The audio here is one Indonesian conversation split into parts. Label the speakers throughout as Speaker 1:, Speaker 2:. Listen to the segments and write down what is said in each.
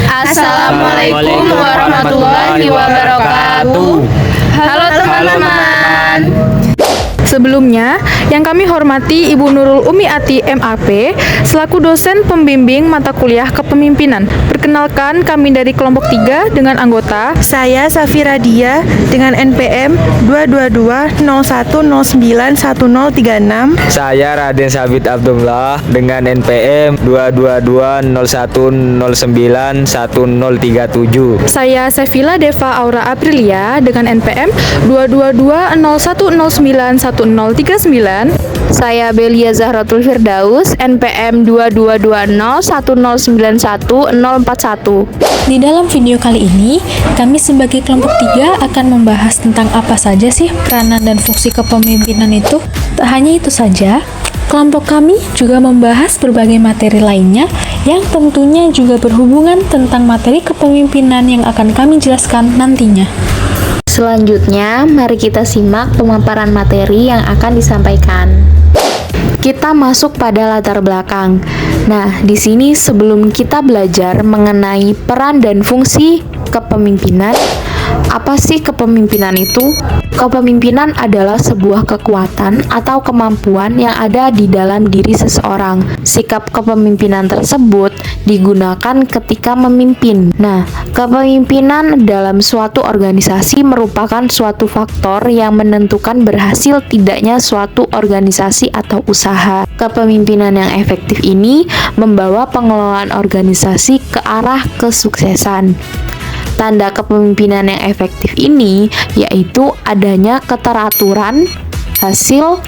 Speaker 1: Assalamualaikum warahmatullahi wabarakatuh. Halo teman-teman.
Speaker 2: Sebelumnya, yang kami hormati Ibu Nurul Umiati MAP selaku dosen pembimbing mata kuliah kepemimpinan. Perkenalkan, kami dari kelompok 3 dengan anggota
Speaker 3: Saya Safira Dia dengan NPM 22201091036.
Speaker 4: Saya Raden Sabit Abdullah dengan NPM 22201091037.
Speaker 2: saya Sevilla Deva Aura Aprilia dengan NPM 22201091039.
Speaker 1: Saya Belia Zahratul Firdaus, NPM 22201091041.
Speaker 5: Di dalam video kali ini, kami sebagai kelompok 3 akan membahas tentang apa saja sih peranan dan fungsi kepemimpinan itu. Tak hanya itu saja, kelompok kami juga membahas berbagai materi lainnya yang tentunya juga berhubungan tentang materi kepemimpinan yang akan kami jelaskan nantinya.
Speaker 1: Selanjutnya, mari kita simak pemaparan materi yang akan disampaikan. Kita masuk pada latar belakang. Nah, di sini sebelum kita belajar mengenai peran dan fungsi kepemimpinan, apa sih kepemimpinan itu? Kepemimpinan adalah sebuah kekuatan atau kemampuan yang ada di dalam diri seseorang. Sikap kepemimpinan tersebut digunakan ketika memimpin. Nah, kepemimpinan dalam suatu organisasi merupakan suatu faktor yang menentukan berhasil tidaknya suatu organisasi atau usaha. Kepemimpinan yang efektif ini membawa pengelolaan organisasi ke arah kesuksesan. Tanda kepemimpinan yang efektif ini yaitu adanya keteraturan, hasil,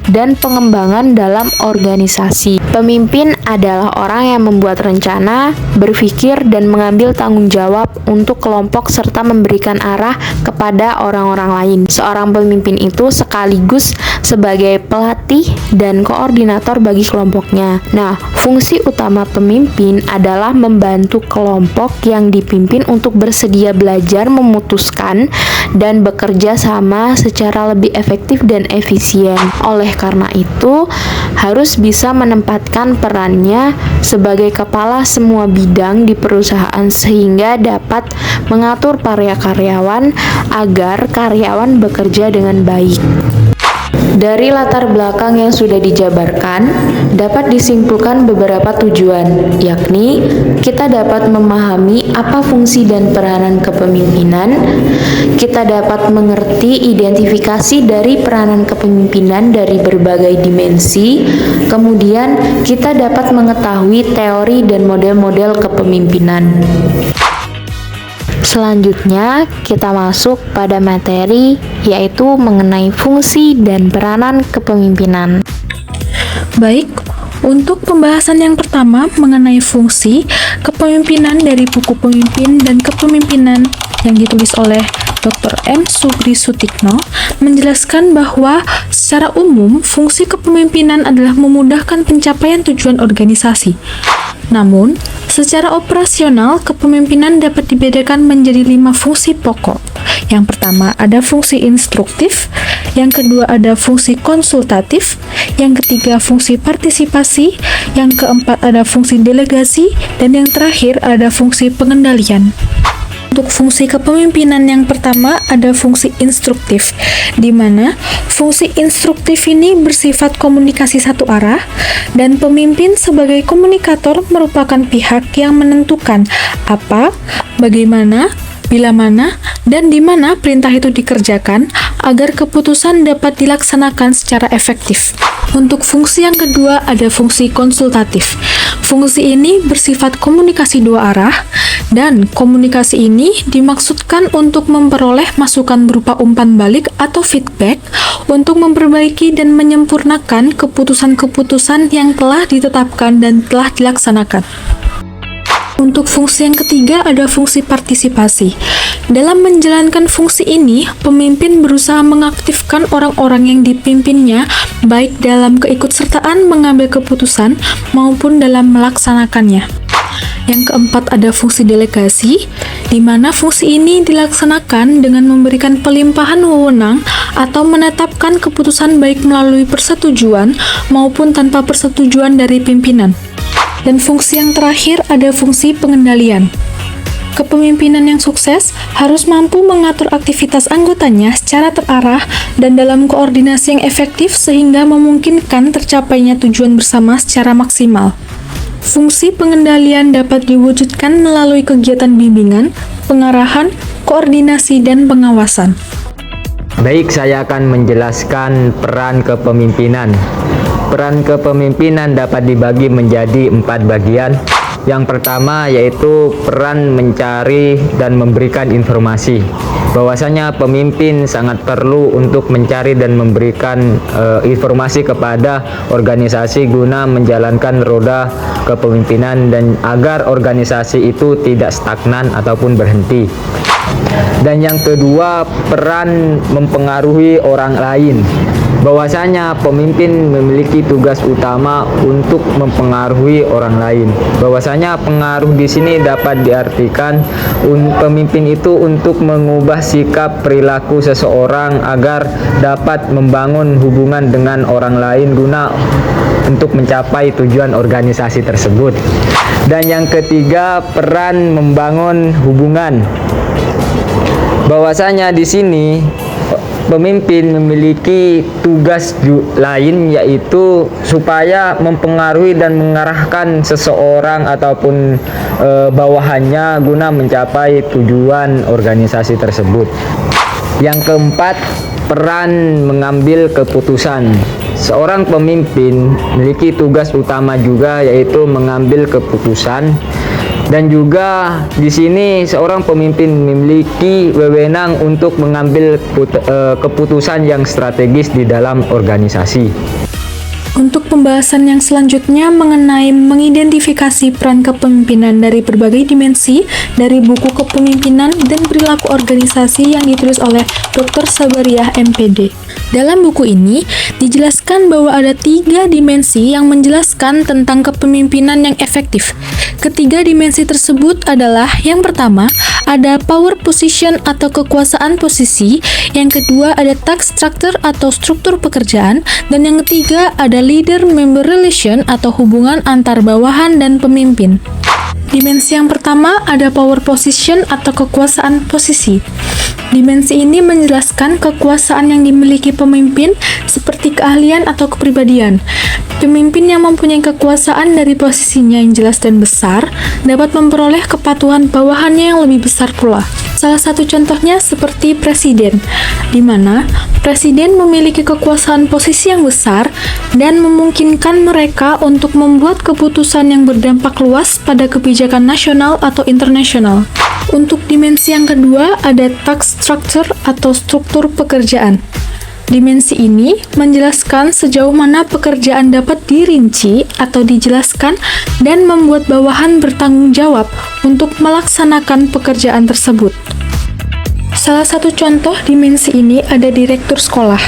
Speaker 1: dan pengembangan dalam organisasi. Pemimpin adalah orang yang membuat rencana, berpikir, dan mengambil tanggung jawab untuk kelompok serta memberikan arah kepada orang-orang lain. Seorang pemimpin itu sekaligus sebagai pelatih dan koordinator bagi kelompoknya. Nah, fungsi utama pemimpin adalah membantu kelompok yang dipimpin untuk bersedia belajar, memutuskan, dan bekerja sama secara lebih efektif dan efisien. Oleh karena itu, harus bisa menempatkan perannya sebagai kepala semua bidang di perusahaan sehingga dapat mengatur para karyawan agar karyawan bekerja dengan baik. Dari latar belakang yang sudah dijabarkan, dapat disimpulkan beberapa tujuan, yakni kita dapat memahami apa fungsi dan peranan kepemimpinan, kita dapat mengerti identifikasi dari peranan kepemimpinan dari berbagai dimensi, kemudian kita dapat mengetahui teori dan model-model kepemimpinan. Selanjutnya, kita masuk pada materi yaitu mengenai fungsi dan peranan kepemimpinan.
Speaker 5: Baik, untuk pembahasan yang pertama mengenai fungsi kepemimpinan dari buku Pemimpin dan Kepemimpinan yang ditulis oleh Dr. M. Sugri Sutikno menjelaskan bahwa secara umum fungsi kepemimpinan adalah memudahkan pencapaian tujuan organisasi. Namun, secara operasional, kepemimpinan dapat dibedakan menjadi 5 fungsi pokok. Yang pertama ada fungsi instruktif, yang kedua ada fungsi konsultatif, yang ketiga fungsi partisipasi, yang keempat ada fungsi delegasi, dan yang terakhir ada fungsi pengendalian. Untuk fungsi kepemimpinan yang pertama ada fungsi instruktif, di mana fungsi instruktif ini bersifat komunikasi satu arah dan pemimpin sebagai komunikator merupakan pihak yang menentukan apa, bagaimana, bila mana, dan di mana perintah itu dikerjakan agar keputusan dapat dilaksanakan secara efektif. Untuk fungsi yang kedua ada fungsi konsultatif. Fungsi ini bersifat komunikasi dua arah dan komunikasi ini dimaksudkan untuk memperoleh masukan berupa umpan balik atau feedback untuk memperbaiki dan menyempurnakan keputusan-keputusan yang telah ditetapkan dan telah dilaksanakan. Untuk fungsi yang ketiga ada fungsi partisipasi. Dalam menjalankan fungsi ini, pemimpin berusaha mengaktifkan orang-orang yang dipimpinnya baik dalam keikutsertaan mengambil keputusan maupun dalam melaksanakannya. Yang keempat ada fungsi delegasi, di mana fungsi ini dilaksanakan dengan memberikan pelimpahan wewenang atau menetapkan keputusan baik melalui persetujuan maupun tanpa persetujuan dari pimpinan. Dan fungsi yang terakhir ada fungsi pengendalian. Kepemimpinan yang sukses harus mampu mengatur aktivitas anggotanya secara terarah dan dalam koordinasi yang efektif sehingga memungkinkan tercapainya tujuan bersama secara maksimal. Fungsi pengendalian dapat diwujudkan melalui kegiatan bimbingan, pengarahan, koordinasi, dan pengawasan.
Speaker 4: Baik, saya akan menjelaskan peran kepemimpinan. Peran kepemimpinan dapat dibagi menjadi 4 bagian. Yang pertama yaitu peran mencari dan memberikan informasi. Bahwasanya pemimpin sangat perlu untuk mencari dan memberikan informasi kepada organisasi guna menjalankan roda kepemimpinan dan agar organisasi itu tidak stagnan ataupun berhenti. Dan yang kedua, peran mempengaruhi orang lain. Bahwasanya pemimpin memiliki tugas utama untuk mempengaruhi orang lain. Bahwasanya pengaruh di sini dapat diartikan pemimpin itu untuk mengubah sikap perilaku seseorang agar dapat membangun hubungan dengan orang lain guna untuk mencapai tujuan organisasi tersebut. Dan yang ketiga, peran membangun hubungan. Bahwasanya di sini pemimpin memiliki tugas lain yaitu supaya mempengaruhi dan mengarahkan seseorang ataupun bawahannya guna mencapai tujuan organisasi tersebut. Yang keempat, peran mengambil keputusan. Seorang pemimpin memiliki tugas utama juga yaitu mengambil keputusan. Dan juga di sini seorang pemimpin memiliki wewenang untuk mengambil keputusan yang strategis di dalam organisasi.
Speaker 5: Untuk pembahasan yang selanjutnya mengenai mengidentifikasi peran kepemimpinan dari berbagai dimensi dari buku Kepemimpinan dan Perilaku Organisasi yang ditulis oleh Dr. Sabariah MPD. Dalam buku ini dijelaskan bahwa ada 3 dimensi yang menjelaskan tentang kepemimpinan yang efektif. Ketiga dimensi tersebut adalah yang pertama ada power position atau kekuasaan posisi, yang kedua ada task structure atau struktur pekerjaan, dan yang ketiga ada leader-member relation atau hubungan antar bawahan dan pemimpin. Dimensi yang pertama ada power position atau kekuasaan posisi. Dimensi ini menjelaskan kekuasaan yang dimiliki pemimpin seperti keahlian atau kepribadian. Pemimpin yang mempunyai kekuasaan dari posisinya yang jelas dan besar dapat memperoleh kepatuhan bawahannya yang lebih besar pula. Salah satu contohnya seperti presiden, di mana presiden memiliki kekuasaan posisi yang besar dan memungkinkan mereka untuk membuat keputusan yang berdampak luas pada kebijakan nasional atau internasional. Untuk dimensi yang kedua ada task structure atau struktur pekerjaan. Dimensi ini menjelaskan sejauh mana pekerjaan dapat dirinci atau dijelaskan dan membuat bawahan bertanggung jawab untuk melaksanakan pekerjaan tersebut. Salah satu contoh dimensi ini ada direktur sekolah.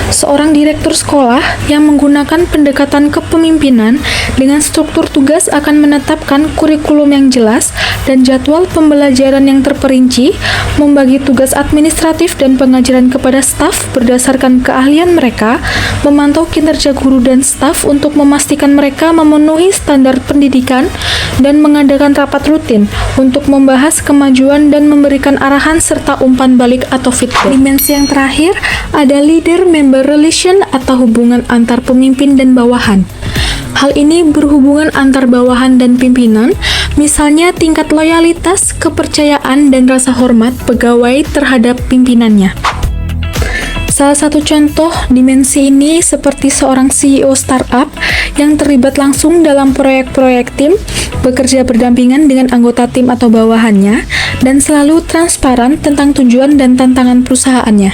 Speaker 5: Seorang direktur sekolah yang menggunakan pendekatan kepemimpinan dengan struktur tugas akan menetapkan kurikulum yang jelas dan jadwal pembelajaran yang terperinci, membagi tugas administratif dan pengajaran kepada staf berdasarkan keahlian mereka, memantau kinerja guru dan staf untuk memastikan mereka memenuhi standar pendidikan, dan mengadakan rapat rutin untuk membahas kemajuan dan memberikan arahan serta umpan balik atau feedback. Dimensi yang terakhir ada leader-member relation atau hubungan antar pemimpin dan bawahan. Hal ini berhubungan antar bawahan dan pimpinan, misalnya tingkat loyalitas, kepercayaan, dan rasa hormat pegawai terhadap pimpinannya. Salah satu contoh dimensi ini seperti seorang CEO startup yang terlibat langsung dalam proyek-proyek tim, bekerja berdampingan dengan anggota tim atau bawahannya, dan selalu transparan tentang tujuan dan tantangan perusahaannya.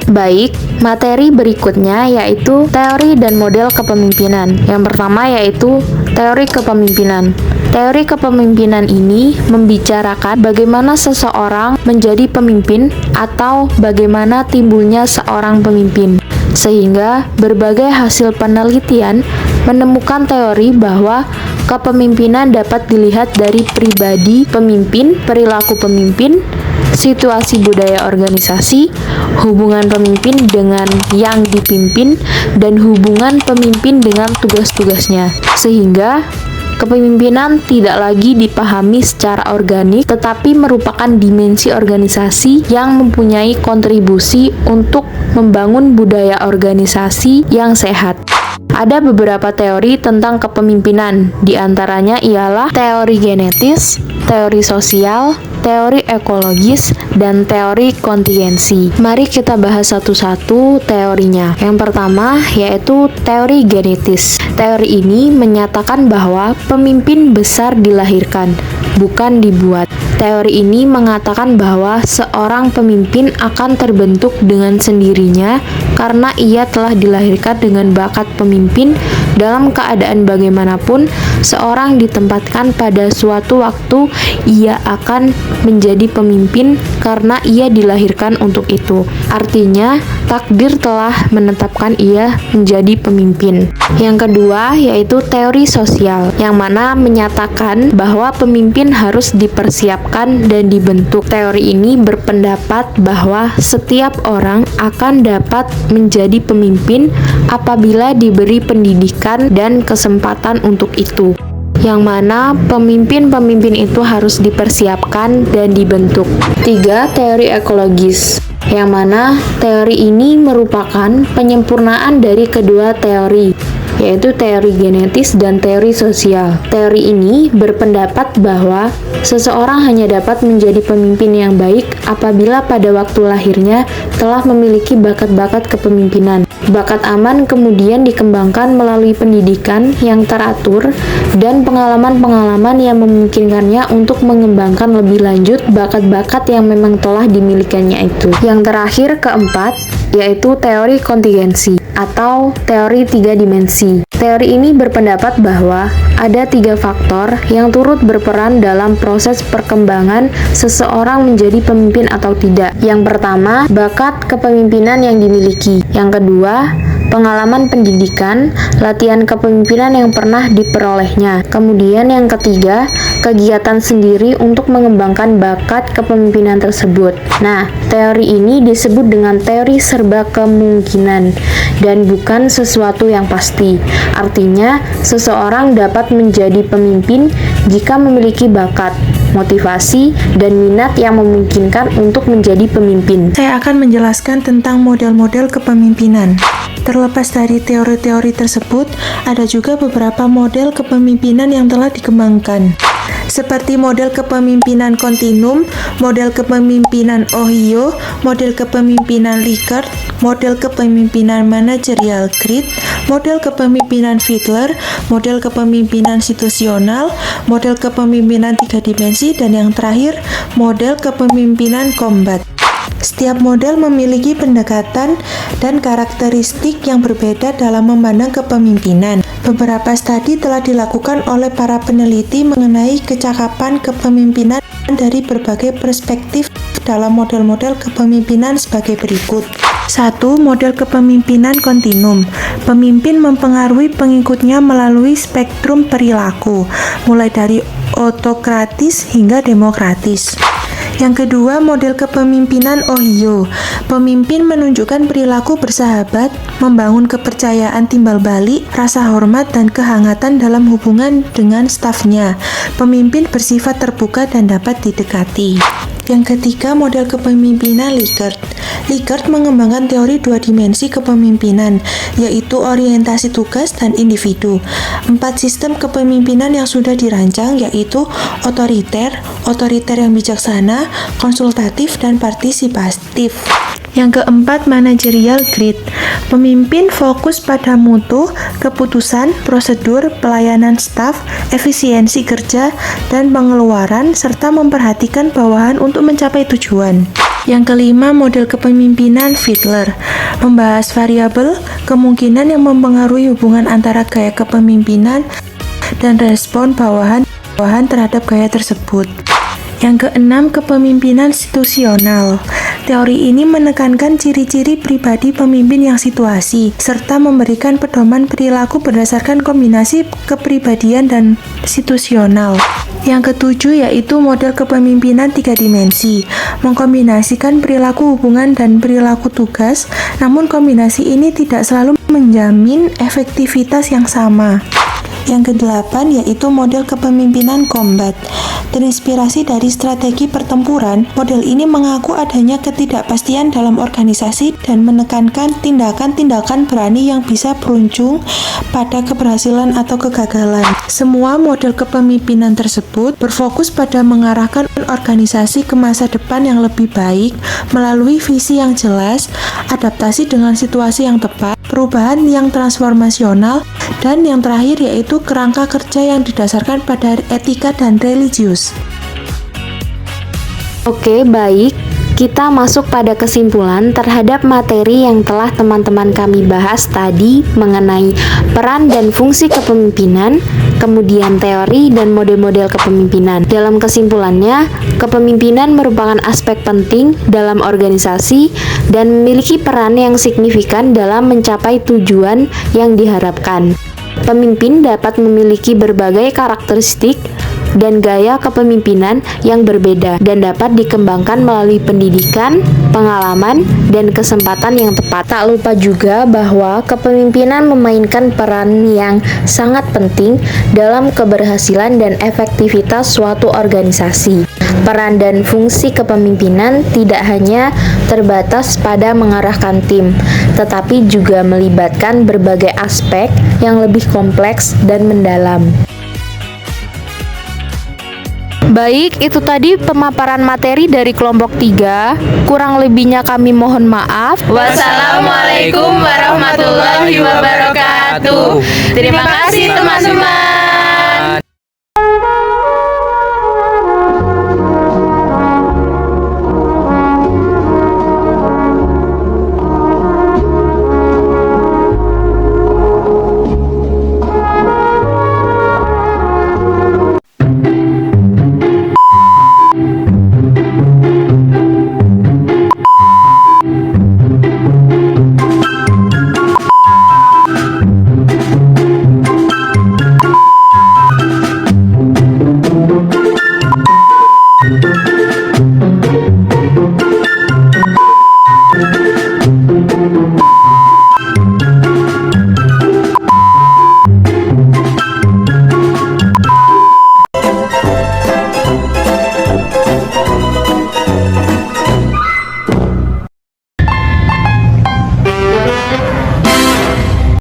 Speaker 1: Baik, materi berikutnya yaitu teori dan model kepemimpinan. Yang pertama yaitu teori kepemimpinan. Teori kepemimpinan ini membicarakan bagaimana seseorang menjadi pemimpin atau bagaimana timbulnya seorang pemimpin. Sehingga berbagai hasil penelitian menemukan teori bahwa kepemimpinan dapat dilihat dari pribadi pemimpin, perilaku pemimpin, situasi budaya organisasi, hubungan pemimpin dengan yang dipimpin, dan hubungan pemimpin dengan tugas-tugasnya. Sehingga Kepemimpinan tidak lagi dipahami secara organik, tetapi merupakan dimensi organisasi yang mempunyai kontribusi untuk membangun budaya organisasi yang sehat. Ada beberapa teori tentang kepemimpinan, di antaranya ialah teori genetis, teori sosial, teori ekologis, dan teori kontingensi. Mari kita bahas satu-satu teorinya. Yang pertama yaitu teori genetis. Teori ini menyatakan bahwa pemimpin besar dilahirkan, bukan dibuat. Teori ini mengatakan bahwa seorang pemimpin akan terbentuk dengan sendirinya karena ia telah dilahirkan dengan bakat pemimpin. Dalam keadaan bagaimanapun seorang ditempatkan pada suatu waktu, ia akan menjadi pemimpin karena ia dilahirkan untuk itu. Artinya, takdir telah menetapkan ia menjadi pemimpin. Yang kedua yaitu teori sosial, yang mana menyatakan bahwa pemimpin harus dipersiapkan dan dibentuk. Teori ini berpendapat bahwa setiap orang akan dapat menjadi pemimpin apabila diberi pendidikan dan kesempatan untuk itu, yang mana pemimpin-pemimpin itu harus dipersiapkan dan dibentuk. 3. Teori ekologis, yang mana teori ini merupakan penyempurnaan dari kedua teori, yaitu teori genetis dan teori sosial. Teori ini berpendapat bahwa seseorang hanya dapat menjadi pemimpin yang baik apabila pada waktu lahirnya telah memiliki bakat-bakat kepemimpinan. Bakat aman kemudian dikembangkan melalui pendidikan yang teratur dan pengalaman-pengalaman yang memungkinkannya untuk mengembangkan lebih lanjut bakat-bakat yang memang telah dimilikannya itu. Yang terakhir, keempat, yaitu teori kontingensi atau teori 3 dimensi. Teori ini berpendapat bahwa ada 3 faktor yang turut berperan dalam proses perkembangan seseorang menjadi pemimpin atau tidak. Yang pertama, bakat kepemimpinan yang dimiliki. Yang kedua, pengalaman pendidikan, latihan kepemimpinan yang pernah diperolehnya. Kemudian yang ketiga, kegiatan sendiri untuk mengembangkan bakat kepemimpinan tersebut. Nah, teori ini disebut dengan teori serba kemungkinan dan bukan sesuatu yang pasti. Artinya, seseorang dapat menjadi pemimpin jika memiliki bakat, motivasi, dan minat yang memungkinkan untuk menjadi pemimpin.
Speaker 3: Saya akan menjelaskan tentang model-model kepemimpinan. Terlepas dari teori-teori tersebut, ada juga beberapa model kepemimpinan yang telah dikembangkan, seperti model kepemimpinan kontinum, model kepemimpinan Ohio, model kepemimpinan Likert, model kepemimpinan manajerial grid, model kepemimpinan Fiedler, model kepemimpinan situasional, model kepemimpinan 3 dimensi, dan yang terakhir, model kepemimpinan combat. Setiap model memiliki pendekatan dan karakteristik yang berbeda dalam memandang kepemimpinan. Beberapa studi telah dilakukan oleh para peneliti mengenai kecakapan kepemimpinan dari berbagai perspektif dalam model-model kepemimpinan sebagai berikut. 1. Model kepemimpinan kontinum. Pemimpin mempengaruhi pengikutnya melalui spektrum perilaku, mulai dari otokratis hingga demokratis. Yang kedua, model kepemimpinan Ohio. Pemimpin menunjukkan perilaku bersahabat, membangun kepercayaan timbal balik, rasa hormat, dan kehangatan dalam hubungan dengan stafnya. Pemimpin bersifat terbuka dan dapat didekati. Yang ketiga, model kepemimpinan Likert. Likert mengembangkan teori 2 dimensi kepemimpinan, yaitu orientasi tugas dan individu. 4 sistem kepemimpinan yang sudah dirancang, yaitu otoriter, otoriter yang bijaksana, konsultatif, dan partisipatif. Yang keempat, manajerial grid. Pemimpin fokus pada mutu, keputusan, prosedur, pelayanan staf, efisiensi kerja, dan pengeluaran, serta memperhatikan bawahan untuk mencapai tujuan. Yang kelima, model kepemimpinan Fiedler. Membahas variabel, kemungkinan yang mempengaruhi hubungan antara gaya kepemimpinan dan respon bawahan terhadap gaya tersebut. Yang keenam, kepemimpinan situasional. Teori ini menekankan ciri-ciri pribadi pemimpin yang situasi, serta memberikan pedoman perilaku berdasarkan kombinasi kepribadian dan situasional. Yang ketujuh yaitu model kepemimpinan 3 dimensi, mengkombinasikan perilaku hubungan dan perilaku tugas, namun kombinasi ini tidak selalu menjamin efektivitas yang sama. Yang kedelapan yaitu model kepemimpinan combat. Terinspirasi dari strategi pertempuran, model ini mengaku adanya ketidakpastian dalam organisasi dan menekankan tindakan-tindakan berani yang bisa berujung pada keberhasilan atau kegagalan. Semua model kepemimpinan tersebut berfokus pada mengarahkan organisasi ke masa depan yang lebih baik melalui visi yang jelas, adaptasi dengan situasi yang tepat, perubahan yang transformasional, dan yang terakhir yaitu kerangka kerja yang didasarkan pada etika dan religius.
Speaker 1: Oke, baik. Kita masuk pada kesimpulan terhadap materi yang telah teman-teman kami bahas tadi mengenai peran dan fungsi kepemimpinan, kemudian teori dan model-model kepemimpinan. Dalam kesimpulannya, kepemimpinan merupakan aspek penting dalam organisasi dan memiliki peran yang signifikan dalam mencapai tujuan yang diharapkan. Pemimpin dapat memiliki berbagai karakteristik dan gaya kepemimpinan yang berbeda dan dapat dikembangkan melalui pendidikan, pengalaman, dan kesempatan yang tepat. Tak lupa juga bahwa kepemimpinan memainkan peran yang sangat penting dalam keberhasilan dan efektivitas suatu organisasi. Peran dan fungsi kepemimpinan tidak hanya terbatas pada mengarahkan tim, tetapi juga melibatkan berbagai aspek yang lebih kompleks dan mendalam.
Speaker 2: Baik, itu tadi pemaparan materi dari kelompok 3. Kurang lebihnya kami mohon maaf.
Speaker 6: Wassalamualaikum warahmatullahi wabarakatuh. Terima kasih teman-teman.